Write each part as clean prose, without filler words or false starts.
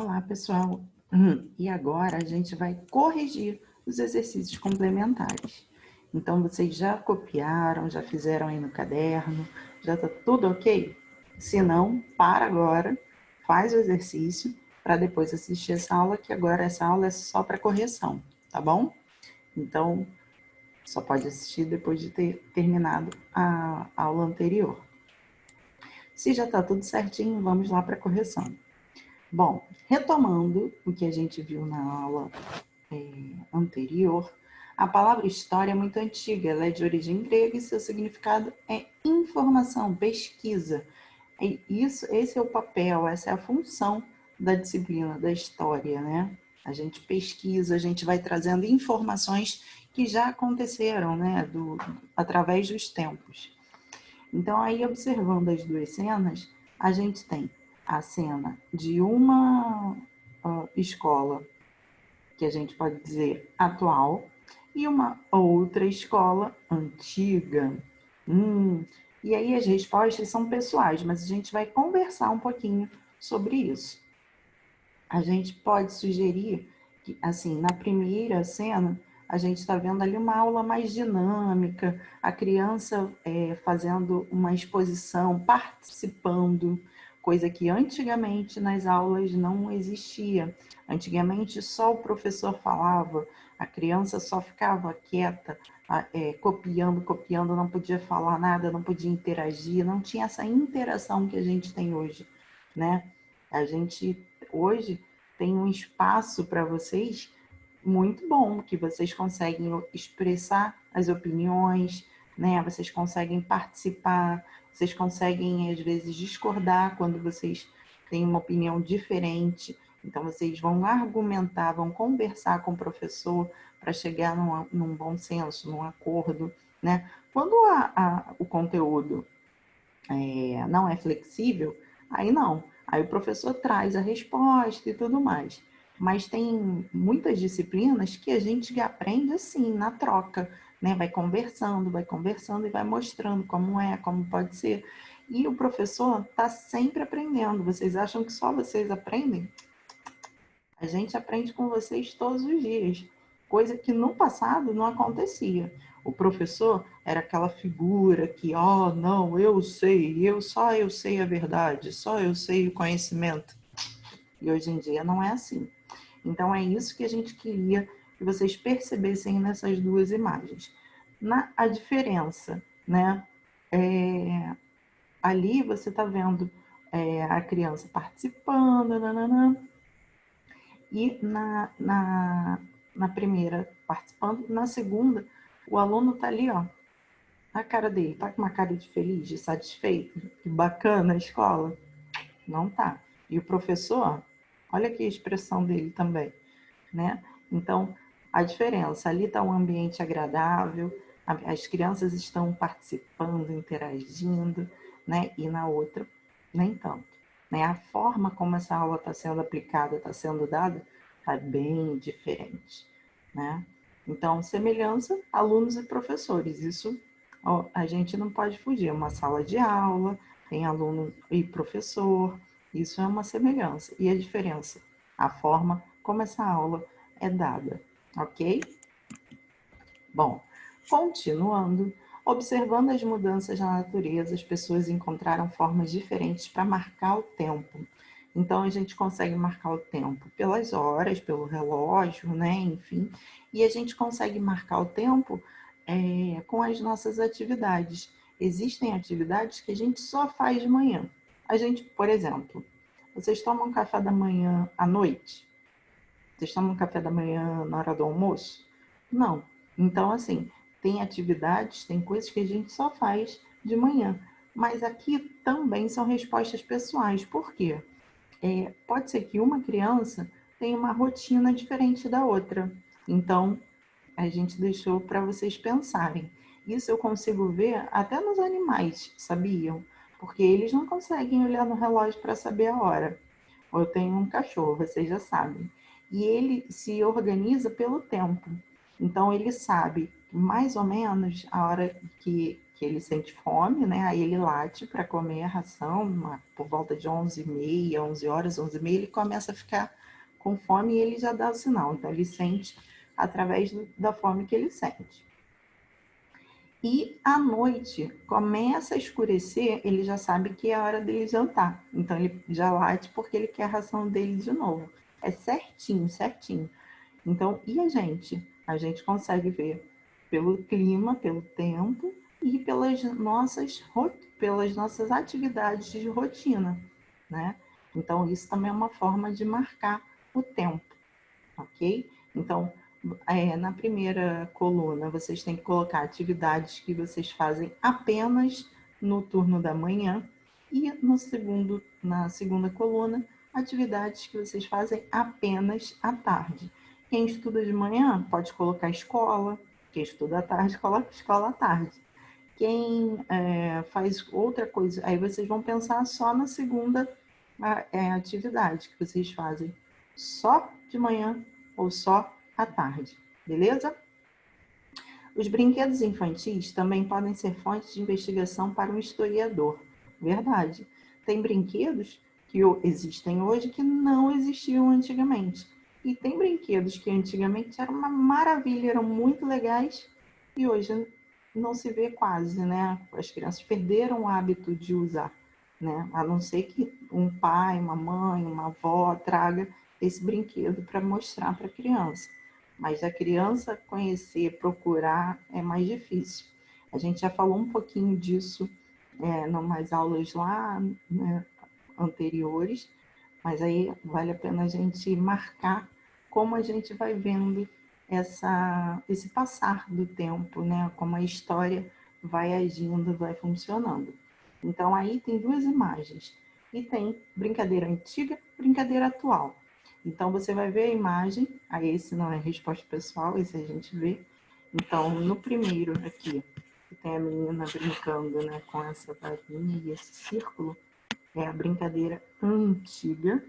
Olá, pessoal. E agora a gente vai corrigir os exercícios complementares. Então, vocês já copiaram, já fizeram aí no caderno, já está tudo ok? Se não, para agora, faz o exercício para depois assistir essa aula, que agora essa aula é só para correção, tá bom? Então, só pode assistir depois de ter terminado a aula anterior. Se já está tudo certinho, vamos lá para a correção. Bom, retomando o que a gente viu na aula anterior, a palavra história é muito antiga, ela é de origem grega e seu significado é informação, pesquisa. Esse é o papel, essa é a função da disciplina da história, né? A gente pesquisa, a gente vai trazendo informações que já aconteceram, né, através dos tempos. Então, aí, observando as duas cenas, a gente tem a cena de uma escola, que a gente pode dizer atual, e uma outra escola antiga. E aí as respostas são pessoais, mas a gente vai conversar um pouquinho sobre isso. A gente pode sugerir que, assim, na primeira cena, a gente está vendo ali uma aula mais dinâmica, a criança fazendo uma exposição, participando, coisa que antigamente nas aulas não existia. Antigamente só o professor falava, a criança só ficava quieta, copiando, não podia falar nada, não podia interagir, não tinha essa interação que a gente tem hoje, né? A gente hoje tem um espaço para vocês muito bom, que vocês conseguem expressar as opiniões, né? Vocês conseguem participar, vocês conseguem, às vezes, discordar quando vocês têm uma opinião diferente. Então, vocês vão argumentar, vão conversar com o professor para chegar num bom senso, num acordo, né? Quando o conteúdo não é flexível, aí não. Aí o professor traz a resposta e tudo mais. Mas tem muitas disciplinas que a gente aprende assim, na troca, né? Vai conversando e vai mostrando como é, como pode ser. E o professor está sempre aprendendo. Vocês acham que só vocês aprendem? A gente aprende com vocês todos os dias, coisa que no passado não acontecia. O professor era aquela figura que, não, só eu sei a verdade, só eu sei o conhecimento. E hoje em dia não é assim. Então é isso que a gente queria que vocês percebessem nessas duas imagens. A diferença, né? Ali você está vendo a criança participando, nananã, e na primeira participando, na segunda, o aluno está ali, ó, a cara dele, tá com uma cara de feliz, de satisfeito, que bacana a escola? Não tá. E o professor, olha aqui a expressão dele também, né? Então, a diferença, ali está um ambiente agradável, as crianças estão participando, interagindo, né? E na outra, nem tanto. Né? A forma como essa aula está sendo aplicada, está sendo dada, está bem diferente, né? Então, semelhança, alunos e professores, isso a gente não pode fugir, é uma sala de aula, tem aluno e professor, isso é uma semelhança. E a diferença? A forma como essa aula é dada, ok? Bom, continuando, observando as mudanças na natureza, as pessoas encontraram formas diferentes para marcar o tempo. Então, a gente consegue marcar o tempo pelas horas, pelo relógio, né? Enfim, e a gente consegue marcar o tempo com as nossas atividades. Existem atividades que a gente só faz de manhã. A gente, por exemplo, vocês tomam café da manhã à noite? Vocês tomam café da manhã na hora do almoço? Não. Então, assim, tem atividades, tem coisas que a gente só faz de manhã. Mas aqui também são respostas pessoais. Por quê? Pode ser que uma criança tenha uma rotina diferente da outra. Então, a gente deixou para vocês pensarem. Isso eu consigo ver até nos animais, sabiam? Porque eles não conseguem olhar no relógio para saber a hora. Eu tenho um cachorro, vocês já sabem. E ele se organiza pelo tempo. Então, ele sabe mais ou menos a hora que porque ele sente fome, né? Aí ele late para comer a ração, por volta de 11h30, 11 horas, 11h30, ele começa a ficar com fome e ele já dá o sinal. Então, ele sente através da fome que ele sente. E à noite, começa a escurecer, ele já sabe que é a hora dele jantar. Então, ele já late porque ele quer a ração dele de novo. É certinho, certinho. Então, e a gente? A gente consegue ver pelo clima, pelo tempo e pelas nossas atividades de rotina, né? Então, isso também é uma forma de marcar o tempo, ok? Então, na primeira coluna, vocês têm que colocar atividades que vocês fazem apenas no turno da manhã e na segunda coluna, atividades que vocês fazem apenas à tarde. Quem estuda de manhã pode colocar escola, quem estuda à tarde coloca escola à tarde. Quem faz outra coisa, aí vocês vão pensar só na segunda atividade que vocês fazem só de manhã ou só à tarde, beleza? Os brinquedos infantis também podem ser fonte de investigação para um historiador. Verdade. Tem brinquedos que existem hoje que não existiam antigamente. E tem brinquedos que antigamente eram uma maravilha, eram muito legais e hoje não se vê quase, né? As crianças perderam o hábito de usar, né? A não ser que um pai, uma mãe, uma avó traga esse brinquedo para mostrar para a criança. Mas a criança conhecer, procurar é mais difícil. A gente já falou um pouquinho disso em umas aulas lá, né, anteriores, mas aí vale a pena a gente marcar como a gente vai vendo esse passar do tempo, né? Como a história vai agindo, vai funcionando. Então aí tem duas imagens e tem brincadeira antiga, brincadeira atual. Então você vai ver a imagem, aí esse não é resposta pessoal, esse a gente vê. Então no primeiro aqui, que tem a menina brincando, né, com essa varinha e esse círculo, é a brincadeira antiga,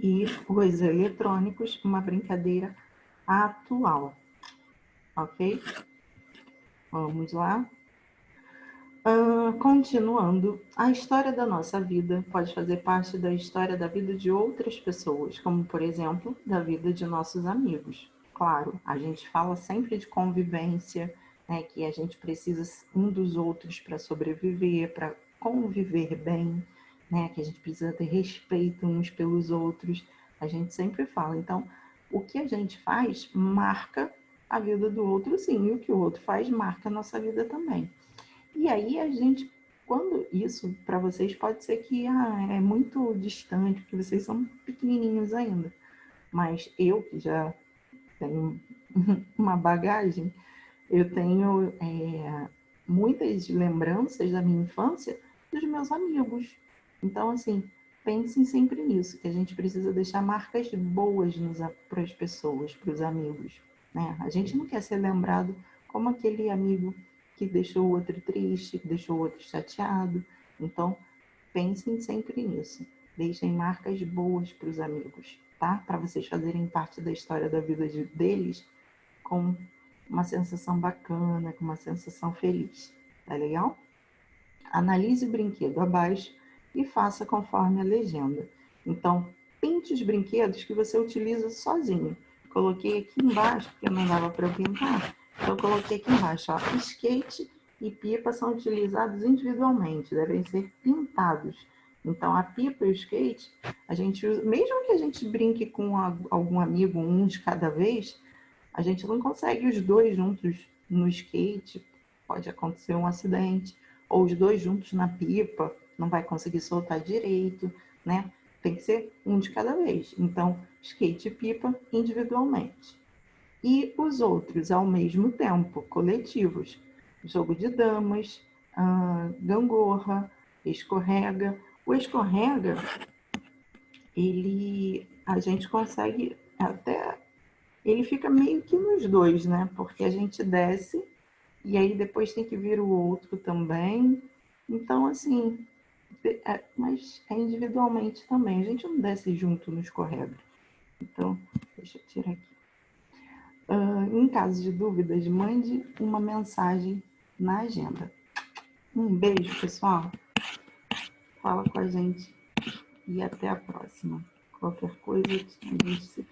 e os eletrônicos, uma brincadeira atual, ok? Vamos lá. Continuando, a história da nossa vida pode fazer parte da história da vida de outras pessoas, como, por exemplo, da vida de nossos amigos. Claro, a gente fala sempre de convivência, né, que a gente precisa um dos outros para sobreviver, para conviver bem, né, que a gente precisa ter respeito uns pelos outros. A gente sempre fala. Então, o que a gente faz marca a vida do outro, sim, e o que o outro faz marca a nossa vida também. E aí a gente, quando isso para vocês pode ser que é muito distante, porque vocês são pequenininhos ainda. Mas eu que já tenho uma bagagem, eu tenho muitas lembranças da minha infância dos meus amigos. Então, assim, pensem sempre nisso, que a gente precisa deixar marcas boas para as pessoas, para os amigos. Né? A gente não quer ser lembrado como aquele amigo que deixou o outro triste, que deixou o outro chateado. Então, pensem sempre nisso. Deixem marcas boas para os amigos, tá? Para vocês fazerem parte da história da vida deles com uma sensação bacana, com uma sensação feliz. Tá legal? Analise o brinquedo abaixo e faça conforme a legenda. Então, pinte os brinquedos que você utiliza sozinho. Coloquei aqui embaixo, porque não dava para eu pintar, então eu coloquei aqui embaixo, ó, skate e pipa são utilizados individualmente, devem ser pintados. Então, a pipa e o skate, a gente usa, mesmo que a gente brinque com algum amigo, um de cada vez, a gente não consegue os dois juntos no skate, pode acontecer um acidente, ou os dois juntos na pipa, não vai conseguir soltar direito, né? Tem que ser um de cada vez. Então, skate e pipa individualmente. E os outros ao mesmo tempo, coletivos. Jogo de damas, gangorra, escorrega. O escorrega, a gente consegue até ele fica meio que nos dois, né? Porque a gente desce e aí depois tem que vir o outro também. Então, assim, mas é individualmente também. A gente não desce junto no escorrega. Então, deixa eu tirar aqui. Em caso de dúvidas, mande uma mensagem na agenda. Um beijo, pessoal. Fala com a gente e até a próxima. Qualquer coisa, a gente se